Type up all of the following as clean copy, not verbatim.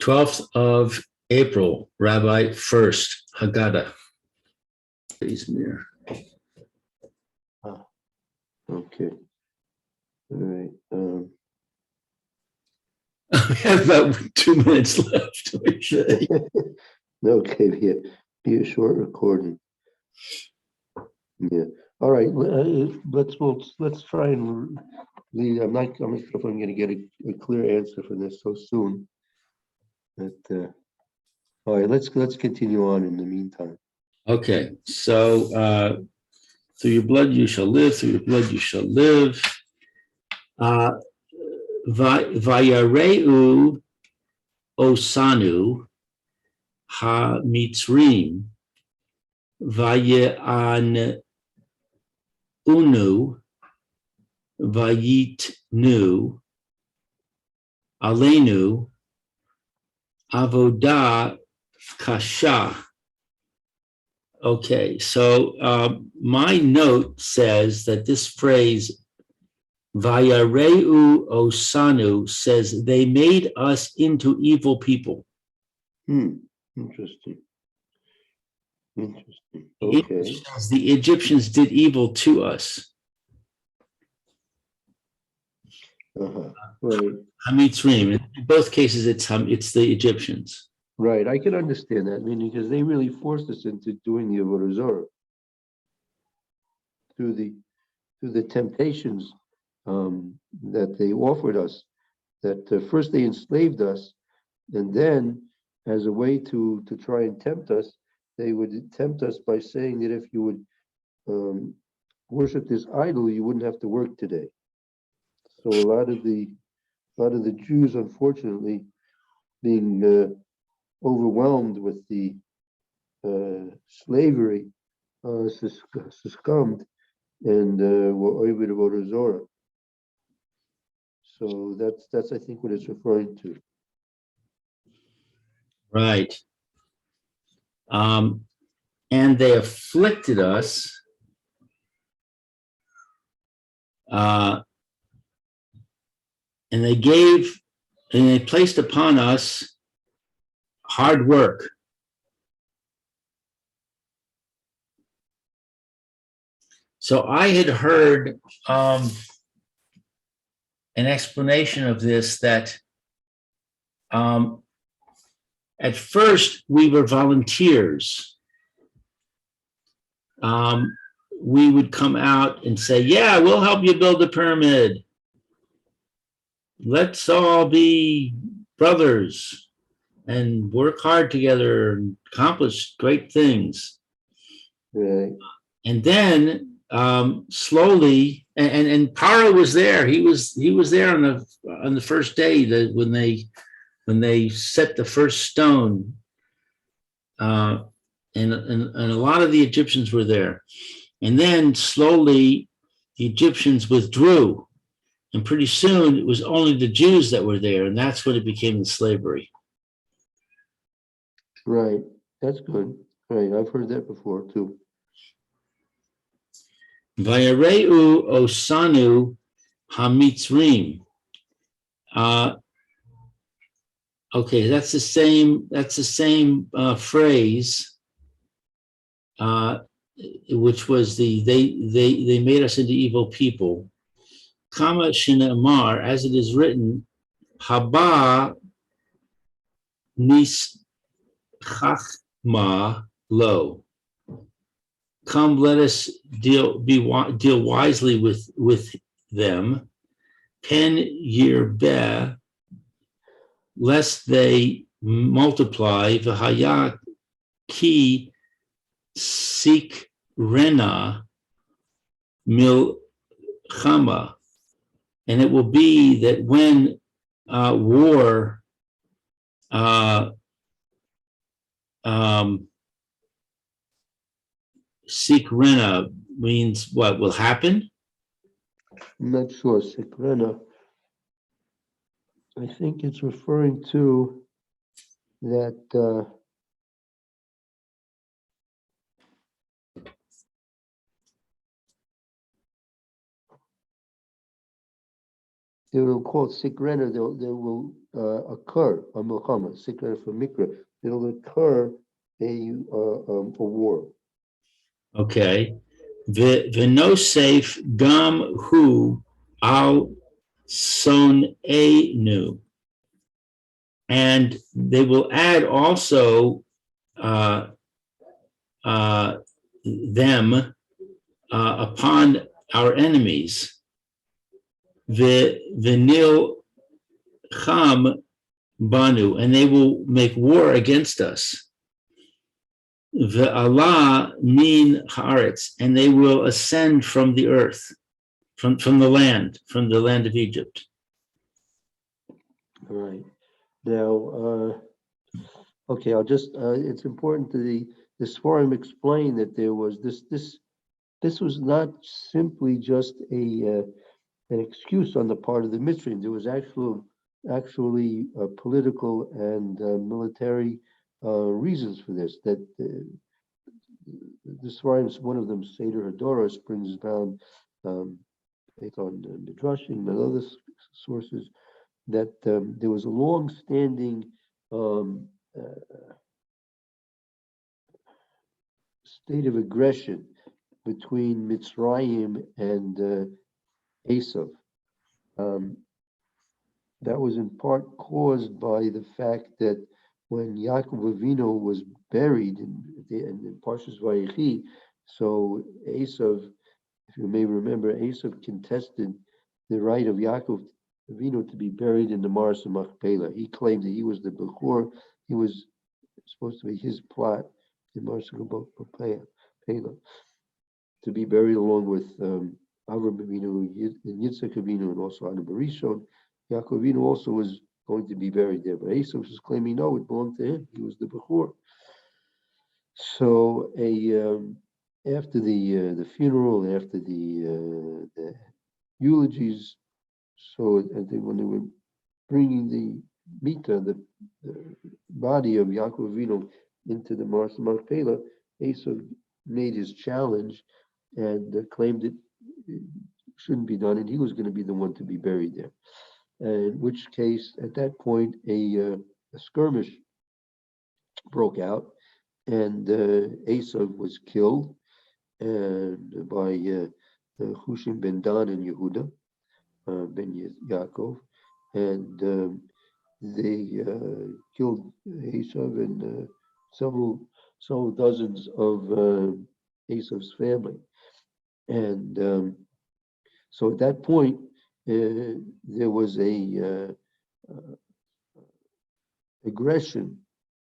12th of April, Rabbi Furst, Hagadda. Izmir. Okay. All right. We have about 2 minutes left. Okay, be a short recording. Yeah. All right. Let's try and lead. I'm not sure if I'm going to get a clear answer for this so soon. But all right, let's continue on in the meantime. Okay, so through your blood you shall live. Through your blood you shall live. Vayareu osanu ha mitzrim vaye'an unu vayitnu alenu avodah kasha. Okay, so my note says that this phrase Vayareu osanu says they made us into evil people. Interesting. Okay. The Egyptians did evil to us. Right. Hamitzrim. In both cases, it's the Egyptians. Right. I can understand that, meaning because they really forced us into doing the Avodah Zarah through the temptations that they offered us. That first they enslaved us, and then, as a way to try and tempt us, they would tempt us by saying that if you would worship this idol, you wouldn't have to work today. So a lot of the Jews, unfortunately, being overwhelmed with the slavery, succumbed and were over to Avodah Zarah. So that's I think what it's referring to. Right. And they afflicted us. And they placed upon us hard work. So I had heard an explanation of this that at first we were volunteers. We would come out and say, yeah, we'll help you build the pyramid. Let's all be brothers and work hard together and accomplish great things. Right. And then slowly, and Paro was there. He was there on the first day that when they set the first stone, and a lot of the Egyptians were there. And then slowly the Egyptians withdrew. And pretty soon it was only the Jews that were there, and that's when it became the slavery. Right. That's good. Right. I've heard that before too. Vayareu osanu hamitzrim. Okay, that's the same phrase, which was they made us into evil people. Kama shinamar, as it is written, haba nis chachma lo. Come, let us deal wisely with them. Pen yirbeh, lest they multiply. V'haya ki sik rena milchama. And it will be that when war Sikrena means what will happen? I'm not sure. Sikrena. I think it's referring to that they will call it sikrena, there will occur a milchama, sikrena for mikra, there will occur a war. Okay. V'no safe gam hu al son nu. And they will add also them upon our enemies. V'nil cham banu, and they will make war against us. Ve'ala min haaretz, and they will ascend from the earth, from the land of Egypt. All right. Now, okay, I'll just, it's important to the Sforim explain that there was this was not simply just an excuse on the part of the Mitzrayim. There was actually political and military reasons for this. That the Sforim, one of them, Seder Hadoros, brings down based on Midrashim and other sources that there was a long-standing state of aggression between Mitzrayim and Esav. That was in part caused by the fact that when Yaakov Avinu was buried in Parshas Vayechi, so Esav, if you may remember, Esav contested the right of Yaakov Avinu to be buried in the Mars of Machpelah. He claimed that he was the Bechor. He was supposed to be his plot in Mars of Machpelah to be buried along with Avram Avinu and Yitzchak Avinu and also Adam Barishon. Yaakov Avinu also was going to be buried there, but Esav was claiming no, it belonged to him. He was the Bechor. So after the funeral, after the eulogies, so I think when they were bringing the Mita, the body of Yaakov Avinu, into the Mars of Machpelah, Esav made his challenge and claimed it shouldn't be done, and he was going to be the one to be buried there. In which case, at that point, a skirmish broke out, and Esav was killed and by Hushim ben Dan and Yehuda ben Yaakov, and they killed Esav and several dozens of Esav's family. And so at that point, there was a aggression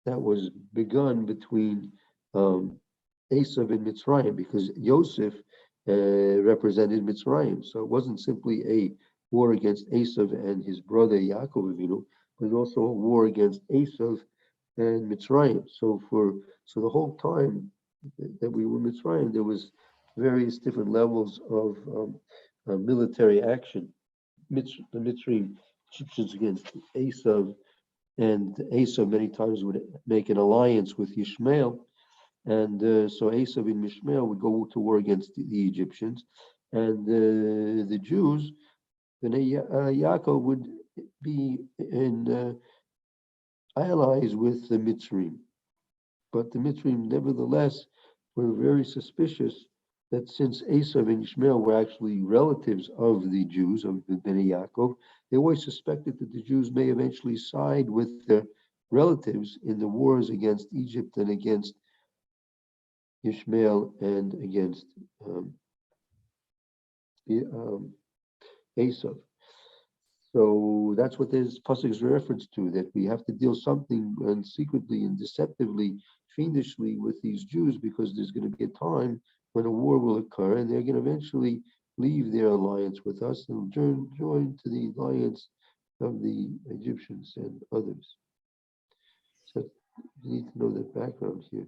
that was begun between Esav and Mitzrayim, because Yosef represented Mitzrayim. So it wasn't simply a war against Esav and his brother Yaakov Avinu, but also a war against Esav and Mitzrayim. So the whole time that we were Mitzrayim, there was various different levels of military action. The Mitzrayim Egyptians against Esav, and Esav many times would make an alliance with Yishmael, and so Esav and Yishmael would go to war against the Egyptians, and the Jews, Yaakov would be in allies with the Mitzrayim. But the Mitzrayim nevertheless were very suspicious that since Esav and Ishmael were actually relatives of the Jews, of the Bnei Yaakov, they always suspected that the Jews may eventually side with their relatives in the wars against Egypt and against Ishmael and against Esav. So that's what this pasuk is reference to, that we have to deal something and secretly and deceptively, fiendishly with these Jews, because there's going to be a time when a war will occur and they're going to eventually leave their alliance with us and join to the alliance of the Egyptians and others. So you need to know that background here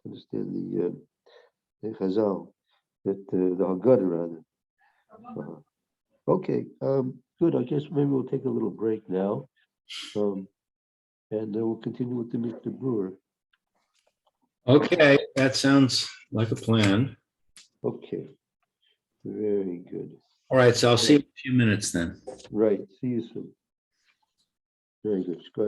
to understand the Chazal, that the Hagadda rather. Okay, good. I guess maybe we'll take a little break now, and we'll continue with the Mishnah Brewer. Okay, that sounds like a plan. Okay, very good. All right, so I'll see you in a few minutes then. Right, see you soon. Very good. Go ahead.